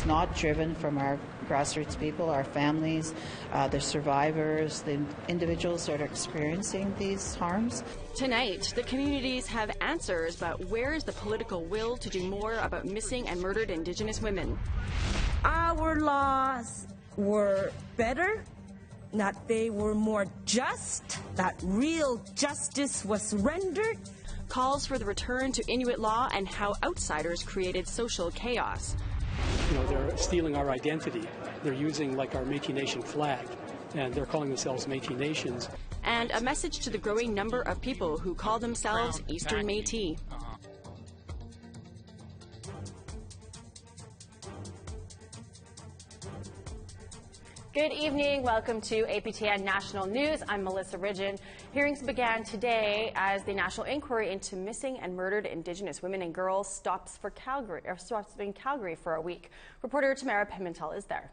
it's not driven from our grassroots people, our families, the survivors, the individuals that are experiencing these harms. Tonight, the communities have answers, but where is the political will to do more about missing and murdered Indigenous women? Our laws were better, that they were more just, that real justice was rendered. Calls for the return to Inuit law and how outsiders created social chaos. You know, they're stealing our identity. They're using like our Métis Nation flag, and they're calling themselves Métis Nations. And a message to the growing number of people who call themselves Eastern Métis. Good evening. Welcome to APTN National News. I'm Melissa Ridgen. Hearings began today as the national inquiry into missing and murdered Indigenous women and girls stops in Calgary for a week. Reporter Tamara Pimentel is there.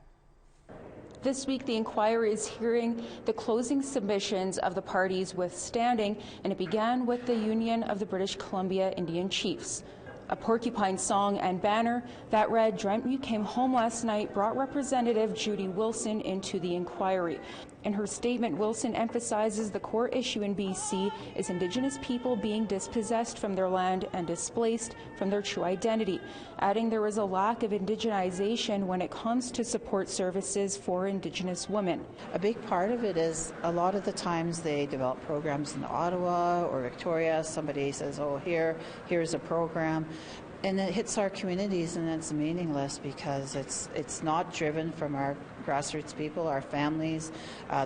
This week, the inquiry is hearing the closing submissions of the parties withstanding, and it began with the Union of the British Columbia Indian Chiefs. A porcupine song and banner that read, "Dreamt You Came Home Last Night," brought Representative Judy Wilson into the inquiry. In her statement, Wilson emphasizes the core issue in BC is Indigenous people being dispossessed from their land and displaced from their true identity, adding there is a lack of indigenization when it comes to support services for Indigenous women. A big part of it is a lot of the times they develop programs in Ottawa or Victoria. Somebody says, oh, here's a program. And it hits our communities, and it's meaningless because it's not driven from our grassroots people, our families,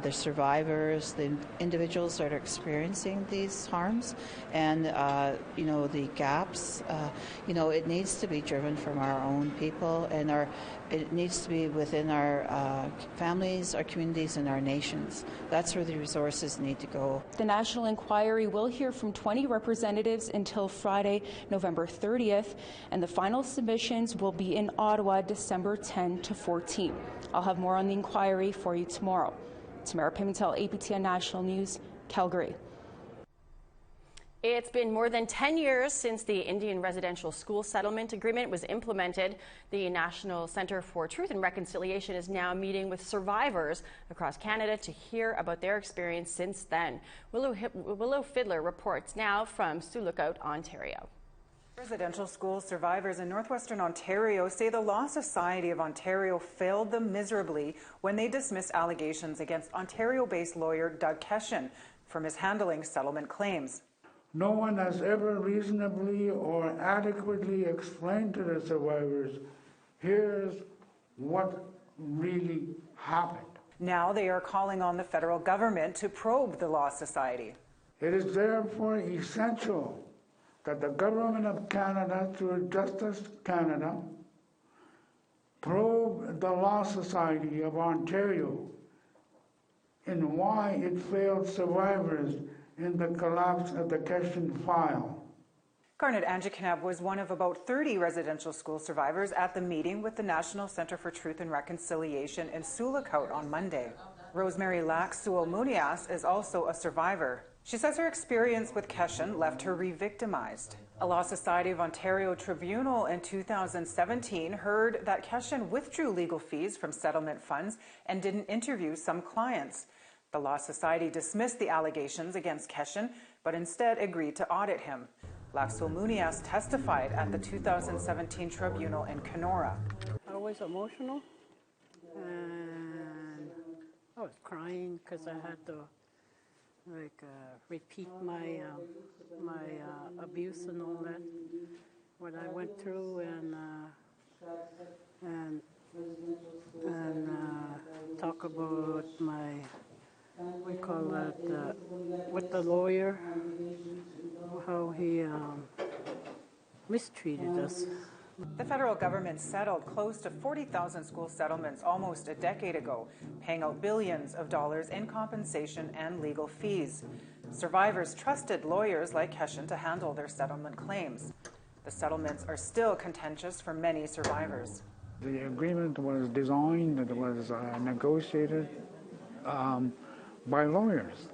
the survivors, the individuals that are experiencing these harms, and the gaps. It needs to be driven from our own people, and it needs to be within our families, our communities, and our nations. That's where the resources need to go. The National Inquiry will hear from 20 representatives until Friday, November 30th, and the final submissions will be in Ottawa, December 10 to 14. I'll have more on the inquiry for you tomorrow. Tamara Pimentel, APTN National News, Calgary. It's been more than 10 years since the Indian Residential School Settlement Agreement was implemented. The National Centre for Truth and Reconciliation is now meeting with survivors across Canada to hear about their experience since then. Willow Fiddler reports now from Sioux Lookout, Ontario. Residential school survivors in northwestern Ontario say the Law Society of Ontario failed them miserably when they dismissed allegations against Ontario-based lawyer Doug Keshen for mishandling settlement claims. No one has ever reasonably or adequately explained to the survivors, here's what really happened. Now they are calling on the federal government to probe the Law Society. It is therefore essential that the Government of Canada, through Justice Canada, probe the Law Society of Ontario in why it failed survivors in the collapse of the Keshen file. Garnet Anjikanab was one of about 30 residential school survivors at the meeting with the National Centre for Truth and Reconciliation in Sioux Lookout on Monday. Rosemary Lax-Suo-Munias is also a survivor. She says her experience with Keshen left her re-victimized. A Law Society of Ontario tribunal in 2017 heard that Keshen withdrew legal fees from settlement funds and didn't interview some clients. The Law Society dismissed the allegations against Keshen, but instead agreed to audit him. Lax-Suo-Munias testified at the 2017 tribunal in Kenora. I was emotional, and I was crying because I had to repeat my abuse and all that, what I went through, and talk about my, we call that, with the lawyer, how he mistreated us. The federal government settled close to 40,000 school settlements almost a decade ago, paying out billions of dollars in compensation and legal fees. Survivors trusted lawyers like Keshen to handle their settlement claims. The settlements are still contentious for many survivors. The agreement was designed, it was negotiated by lawyers.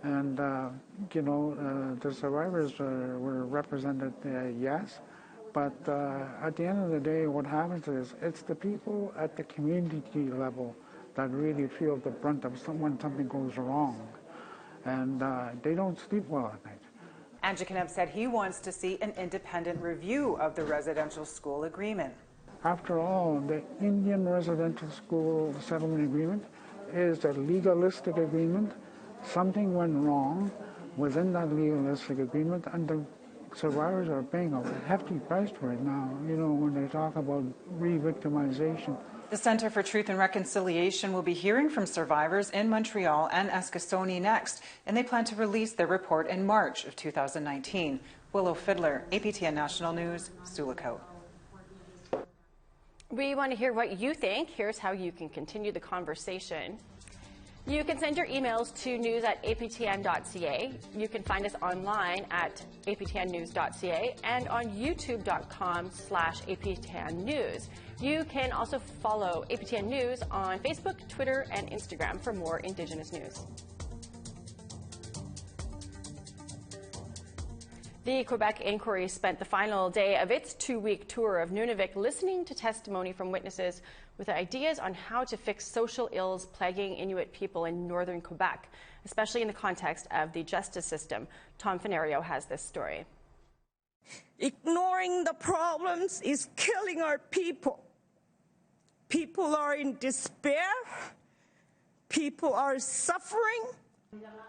And, the survivors were represented, yes, But at the end of the day, what happens is it's the people at the community level that really feel the brunt of when something goes wrong. And they don't sleep well at night. Anjikaneb said he wants to see an independent review of the residential school agreement. After all, the Indian Residential School Settlement Agreement is a legalistic agreement. Something went wrong within that legalistic agreement, and the survivors are paying a hefty price for it now, you know, when they talk about re-victimization. The Centre for Truth and Reconciliation will be hearing from survivors in Montreal and Eskasoni next, and they plan to release their report in March of 2019. Willow Fiddler, APTN National News, Sulakaut. We want to hear what you think. Here's how you can continue the conversation. You can send your emails to news@aptn.ca. You can find us online at aptnnews.ca and on youtube.com/aptnnews. You can also follow APTN News on Facebook, Twitter, and Instagram for more Indigenous news. The Quebec Inquiry spent the final day of its 2-week tour of Nunavik listening to testimony from witnesses with ideas on how to fix social ills plaguing Inuit people in northern Quebec, especially in the context of the justice system. Tom Fenario has this story. Ignoring the problems is killing our people. People are in despair. People are suffering.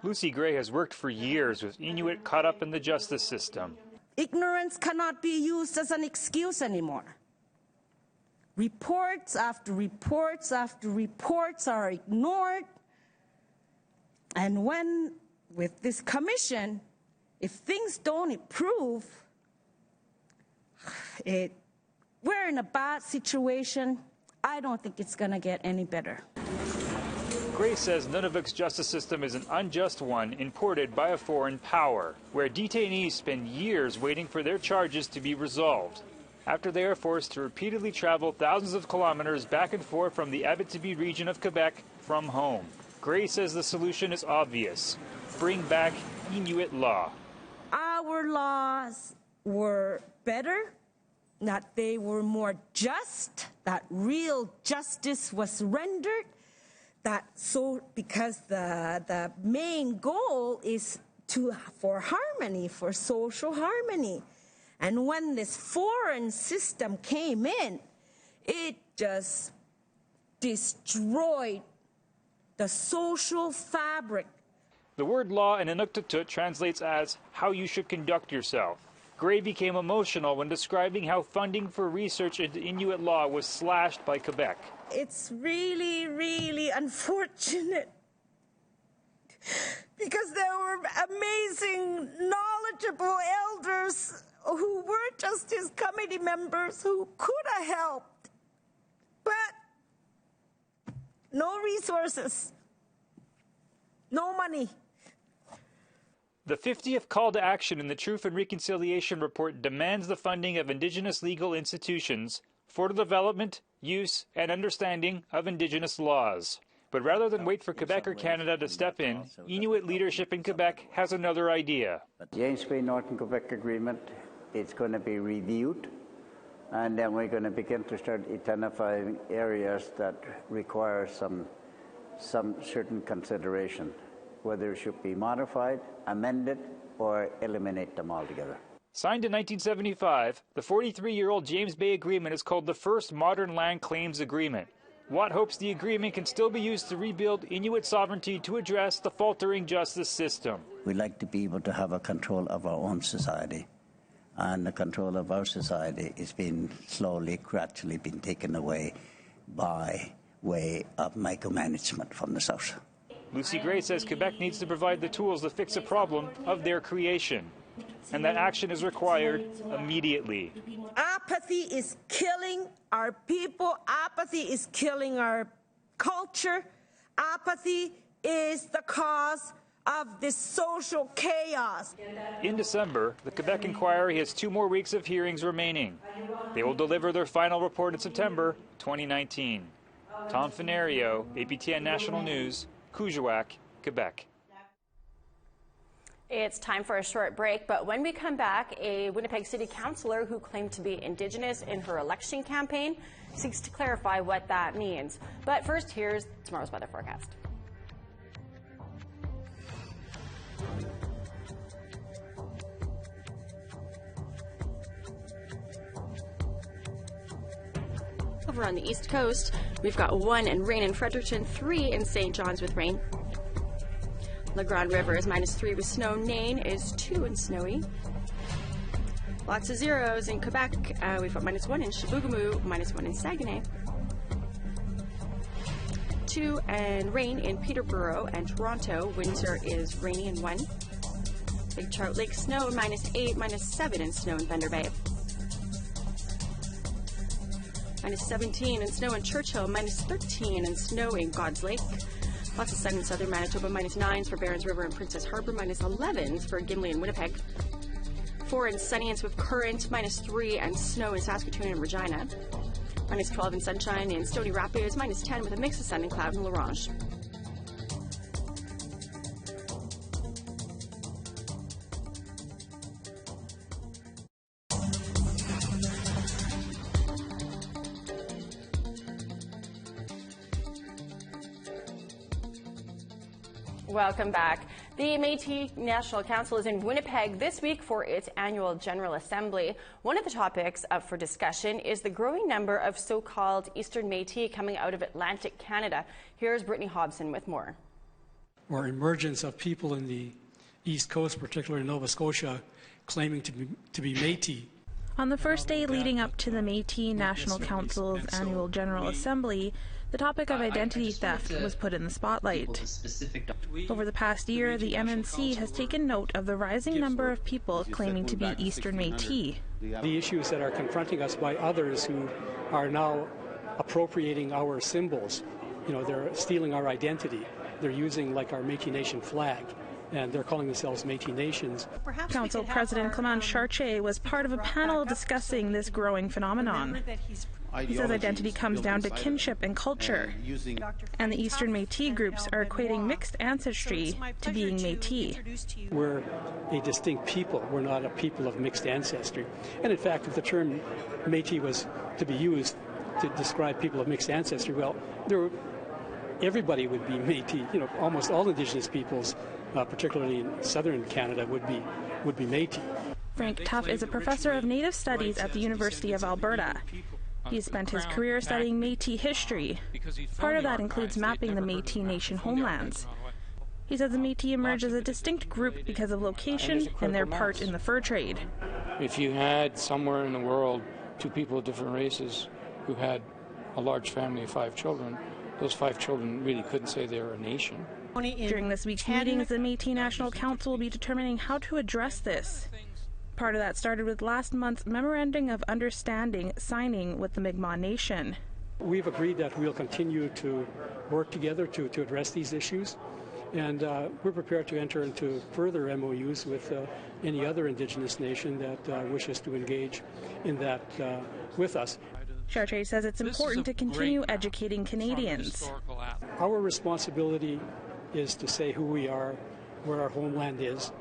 Lucy Gray has worked for years with Inuit caught up in the justice system. Ignorance cannot be used as an excuse anymore. Reports after reports after reports are ignored. And when, with this commission, if things don't improve, we're in a bad situation. I don't think it's going to get any better. Gray says Nunavuk's justice system is an unjust one imported by a foreign power, where detainees spend years waiting for their charges to be resolved, after they are forced to repeatedly travel thousands of kilometers back and forth from the Abitibi region of Quebec from home. Gray says the solution is obvious: bring back Inuit Law. Our laws were better, that they were more just, that real justice was rendered. Because the main goal is for harmony, for social harmony. And when this foreign system came in, it just destroyed the social fabric. The word law in Inuktitut translates as how you should conduct yourself. Gray became emotional when describing how funding for research into Inuit law was slashed by Quebec. It's really, really unfortunate because there were amazing, knowledgeable elders who were Justice Committee members who could have helped, but no resources, no money. The 50th call to action in the Truth and Reconciliation Report demands the funding of Indigenous legal institutions for the development, use, and understanding of Indigenous laws. But rather than wait for Quebec or Canada to step in, Inuit leadership in Quebec has another idea. The James Bay Northern Quebec Agreement, it's going to be reviewed, and then we're going to begin to start identifying areas that require some certain consideration, whether it should be modified, amended, or eliminate them altogether. Signed in 1975, the 43-year-old James Bay Agreement is called the first modern land claims agreement. Watt hopes the agreement can still be used to rebuild Inuit sovereignty to address the faltering justice system. We'd like to be able to have a control of our own society, and the control of our society is being slowly, gradually being taken away by way of micromanagement from the south. Lucy Gray says Quebec needs to provide the tools to fix a problem of their creation, and that action is required immediately. Apathy is killing our people. Apathy is killing our culture. Apathy is the cause of this social chaos. In December, the Quebec Inquiry has 2 more weeks of hearings remaining. They will deliver their final report in September 2019. Tom Fenario, APTN National News, Kuujjuaq, Quebec. It's time for a short break, but when we come back, a Winnipeg City Councilor who claimed to be Indigenous in her election campaign seeks to clarify what that means. But first, here's tomorrow's weather forecast. Over on the East Coast, we've got 1 and rain in Fredericton, 3 in St. John's with rain. La Grande River is -3 with snow. Nain is 2 and snowy. Lots of zeros in Quebec. We've got -1 in Chibougamau, -1 in Saguenay. 2 and rain in Peterborough and Toronto. Windsor is rainy and 1. Big Trout Lake snow, -8, -7 in snow in Thunder Bay. -17 and snow in Churchill, -13 and snow in God's Lake. Lots of sun in southern Manitoba, -9s for Barons River and Princess Harbour, -11s for Gimli and Winnipeg. 4 and sunny and Swift Current, -3 and snow in Saskatoon and Regina. -12 and sunshine in Stony Rapids, -10 with a mix of sun and cloud in La Ronge. Welcome back. The Metis National Council is in Winnipeg this week for its annual General Assembly. One of the topics up for discussion is the growing number of so-called Eastern Metis coming out of Atlantic Canada. Here's Brittany Hobson with more. Or emergence of people in the East Coast, particularly in Nova Scotia, claiming to be Metis. On the first day leading up to the Metis National Council's annual General Assembly, the topic of identity theft was put in the spotlight. Over the past year, the MNC has taken note of the rising number of people claiming to be Eastern Métis. The issues that are confronting us by others who are now appropriating our symbols, they're stealing our identity. They're using like our Métis Nation flag, and they're calling themselves Métis Nations. Council President Clement Chartier was part of a panel discussing this growing phenomenon. He says identity comes down to kinship and culture, and the Eastern Métis groups are equating mixed ancestry to being Métis. We're a distinct people. We're not a people of mixed ancestry. And in fact, if the term Métis was to be used to describe people of mixed ancestry, well, everybody would be Métis. Almost all Indigenous peoples, particularly in southern Canada, would be Métis. Frank Tuff is a professor of Native Studies at the University of Alberta. He spent his career studying Métis history. Part of that includes mapping the Métis Nation homelands. He says the Métis emerge as a distinct group because of location and their part in the fur trade. If you had somewhere in the world 2 people of different races who had a large family of 5 children, those 5 children really couldn't say they were a nation. During this week's meetings, the Métis National Council will be determining how to address this. Part of that started with last month's Memorandum of Understanding signing with the Mi'kmaq Nation. We've agreed that we'll continue to work together to address these issues, and we're prepared to enter into further MOUs with any other Indigenous nation that wishes to engage in that with us. Chartier says it's important to continue educating Canadians. Our responsibility is to say who we are, where our homeland is,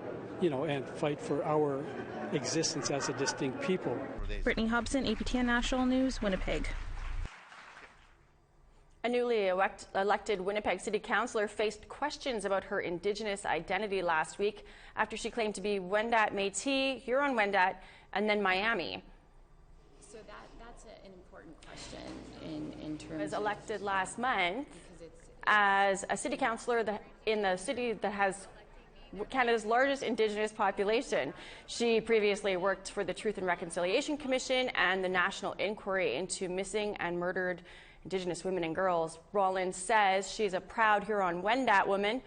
and fight for our existence as a distinct people. Brittany Hobson, APTN National News, Winnipeg. A newly elected Winnipeg City Councilor faced questions about her Indigenous identity last week after she claimed to be Wendat Métis, Huron-Wendat, and then Miami. So that's an important question in terms of... Was elected last month as a city councillor in the city that has Canada's largest Indigenous population. She previously worked for the Truth and Reconciliation Commission and the National Inquiry into Missing and Murdered Indigenous Women and Girls. Rollins says she's a proud Huron-Wendat woman.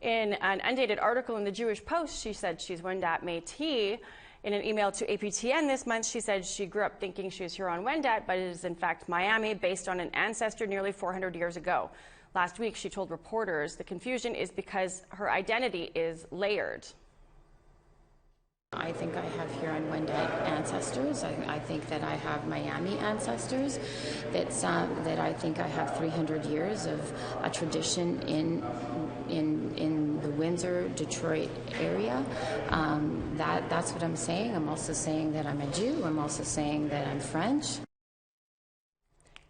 In an undated article in the Jewish Post, she said she's Wendat Métis. In an email to APTN this month, she said she grew up thinking she was Huron-Wendat, but it is in fact Miami, based on an ancestor nearly 400 years ago. Last week, she told reporters the confusion is because her identity is layered. I think I have Huron-Wendat ancestors. I think that I have Miami ancestors. That I think I have 300 years of a tradition in the Windsor, Detroit area. That's what I'm saying. I'm also saying that I'm a Jew. I'm also saying that I'm French.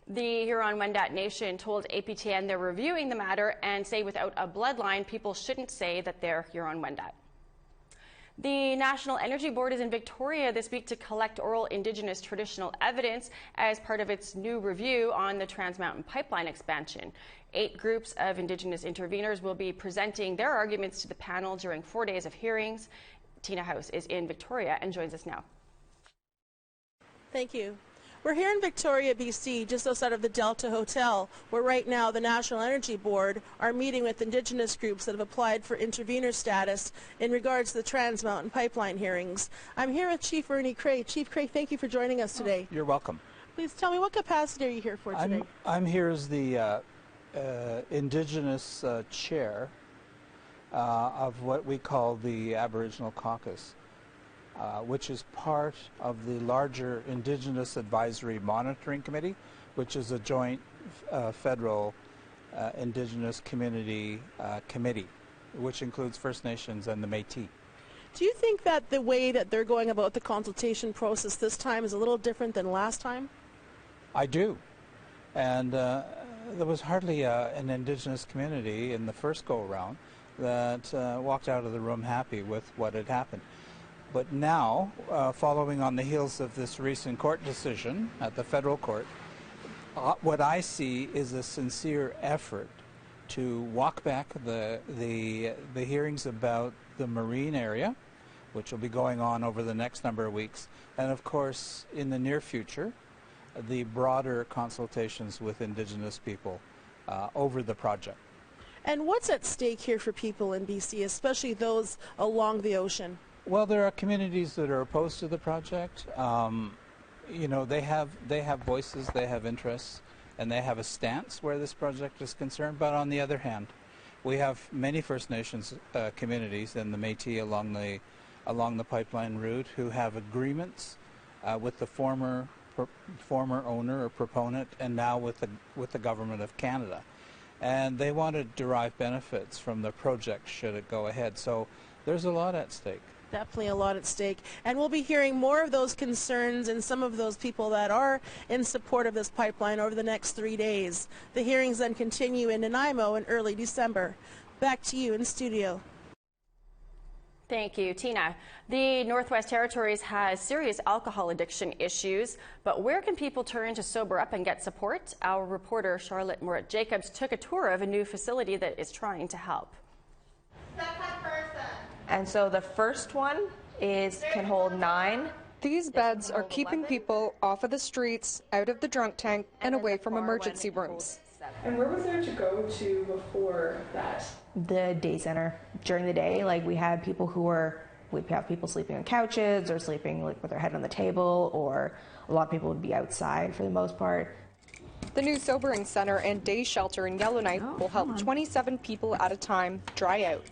The Huron-Wendat Nation told APTN they're reviewing the matter and say without a bloodline, people shouldn't say that they're Huron-Wendat. The National Energy Board is in Victoria this week to collect oral Indigenous traditional evidence as part of its new review on the Trans Mountain Pipeline expansion. 8 groups of Indigenous interveners will be presenting their arguments to the panel during 4 days of hearings. Tina House is in Victoria and joins us now. Thank you. We're here in Victoria, BC, just outside of the Delta Hotel, where right now the National Energy Board are meeting with Indigenous groups that have applied for intervener status in regards to the Trans Mountain Pipeline hearings. I'm here with Chief Ernie Cray. Chief Cray, thank you for joining us today. You're welcome. Please tell me, what capacity are you here for today? I'm here as the Indigenous chair of what we call the Aboriginal Caucus. Which is part of the larger Indigenous Advisory Monitoring Committee, which is a joint federal Indigenous community committee, which includes First Nations and the Metis. Do you think that the way that they're going about the consultation process this time is a little different than last time? I do. And there was hardly an Indigenous community in the first go-around that walked out of the room happy with what had happened. But now, following on the heels of this recent court decision at the federal court, what I see is a sincere effort to walk back the hearings about the marine area, which will be going on over the next number of weeks, and of course, in the near future, the broader consultations with Indigenous people over the project. And what's at stake here for people in BC, especially those along the ocean? Well, there are communities that are opposed to the project. You know, they have voices, they have interests, and they have a stance where this project is concerned. But on the other hand, we have many First Nations communities and the Métis along the pipeline route who have agreements with the former owner or proponent, and now with the government of Canada, and they want to derive benefits from the project should it go ahead. So there's a lot at stake. Definitely a lot at stake. And we'll be hearing more of those concerns and some of those people that are in support of this pipeline over the next 3 days. The hearings then continue in Nanaimo in early December. Back to you in studio. Thank you, Tina. The Northwest Territories has serious alcohol addiction issues, but where can people turn to sober up and get support? Our reporter Charlotte Morat-Jacobs took a tour of a new facility that is trying to help. And so the first one can hold 9. These beds are keeping people off of the streets, out of the drunk tank, and away from emergency rooms. And where was there to go to before that? The day center. During the day, we'd have people sleeping on couches or sleeping with their head on the table, or a lot of people would be outside for the most part. The new sobering center and day shelter in Yellowknife will help 27 people at a time dry out.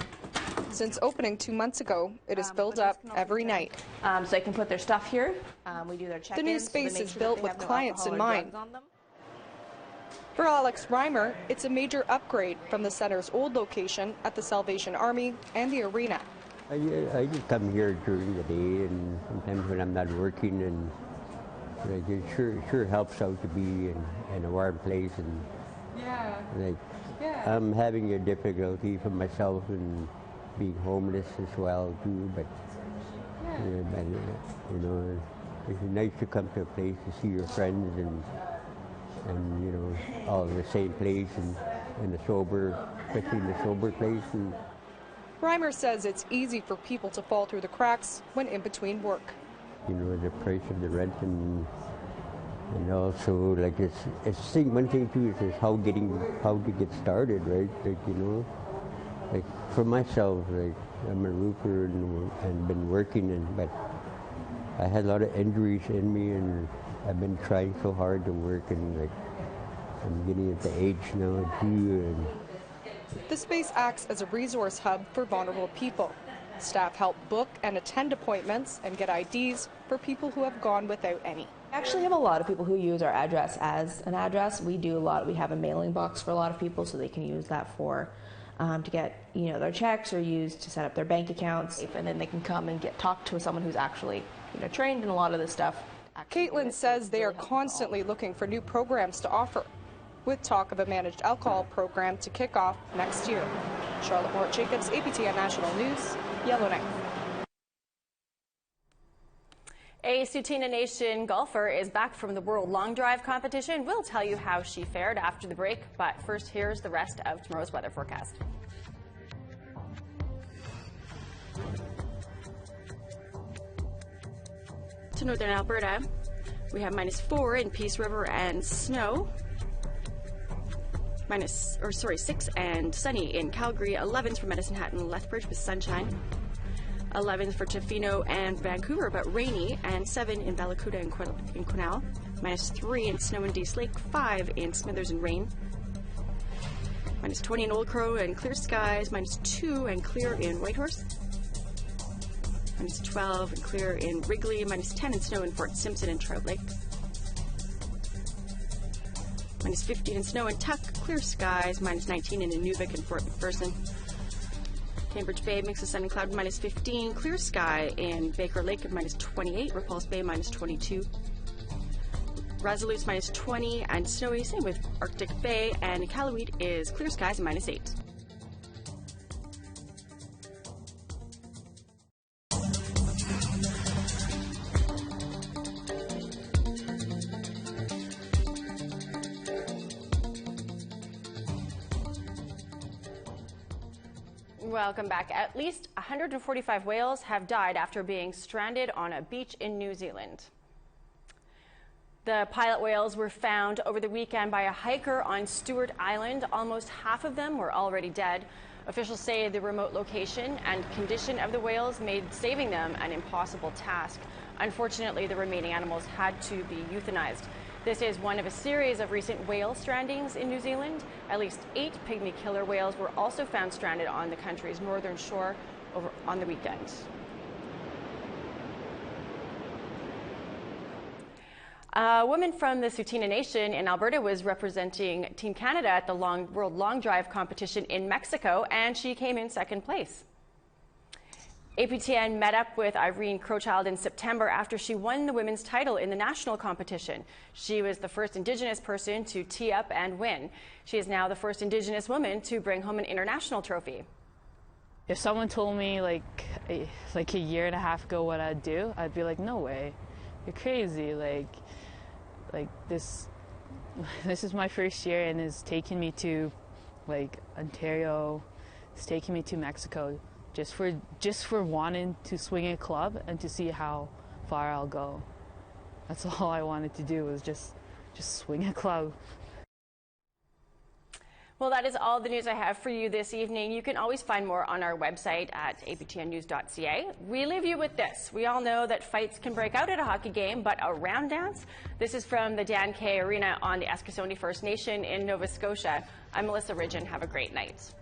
Since opening 2 months ago, it is filled up every night. So they can put their stuff here. We do their check-ins. The new space is built with clients in mind. For Alex Reimer, it's a major upgrade from the center's old location at the Salvation Army and the arena. I just come here during the day and sometimes when I'm not working, and it sure helps out to be in a warm place. And I'm having a difficulty for myself and being homeless as well too, but it's nice to come to a place to see your friends and all in the same place and especially in the sober place. And Reimer says it's easy for people to fall through the cracks when in between work. The price of the rent and also one thing too is how to get started, right? For myself, I'm a roofer and been working, but I had a lot of injuries in me, and I've been trying so hard to work, and I'm getting at the age now too. The space acts as a resource hub for vulnerable people. Staff help book and attend appointments and get IDs for people who have gone without any. We actually have a lot of people who use our address as an address. We have a mailing box for a lot of people, so they can use that for to get their checks or used to set up their bank accounts, and then they can come and talk to someone who's actually trained in a lot of this stuff. Caitlin says they are constantly looking for new programs to offer, with talk of a managed alcohol program to kick off next year. Charlotte Moore-Jacobs, APTN National News, Yellowknife. A Tsuut'ina Nation golfer is back from the World Long Drive competition. We'll tell you how she fared after the break, but first here's the rest of tomorrow's weather forecast. To northern Alberta, we have -4 in Peace River and snow. 6 and sunny in Calgary. 11s for Medicine Hat and Lethbridge with sunshine. 11s for Tofino and Vancouver, but rainy. And 7 in Bellacuda and Quesnel. -3 in snow in Dease Lake. 5 in Smithers and rain. -20 in Old Crow and clear skies. -2 and clear in Whitehorse. -12 and clear in Wrigley. -10 and snow in Fort Simpson and Trout Lake. -15 and snow in Tuck, clear skies. -19 in Inuvik and Fort McPherson. Cambridge Bay, mix of sun and cloud, -15, clear sky in Baker Lake at -28, Repulse Bay -22. Resolute's -20 and snowy, same with Arctic Bay, and Iqaluit is clear skies and -8. Welcome back. At least 145 whales have died after being stranded on a beach in New Zealand. The pilot whales were found over the weekend by a hiker on Stewart Island. Almost half of them were already dead. Officials say the remote location and condition of the whales made saving them an impossible task. Unfortunately, the remaining animals had to be euthanized. This is one of a series of recent whale strandings in New Zealand. At least 8 pygmy killer whales were also found stranded on the country's northern shore on the weekend. A woman from the Tsuut'ina Nation in Alberta was representing Team Canada at the World Long Drive competition in Mexico, and she came in second place. APTN met up with Irene Crowchild in September after she won the women's title in the national competition. She was the first Indigenous person to tee up and win. She is now the first Indigenous woman to bring home an international trophy. If someone told me like a year and a half ago what I'd do, I'd be like, no way, you're crazy. Like this is my first year, and it's taken me to Ontario. It's taken me to Mexico. Just for wanting to swing a club and to see how far I'll go. That's all I wanted to do, was just swing a club. Well, that is all the news I have for you this evening. You can always find more on our website at aptnnews.ca. We leave you with this. We all know that fights can break out at a hockey game, but a round dance? This is from the Dan Kay Arena on the Eskasoni First Nation in Nova Scotia. I'm Melissa Ridgen. Have a great night.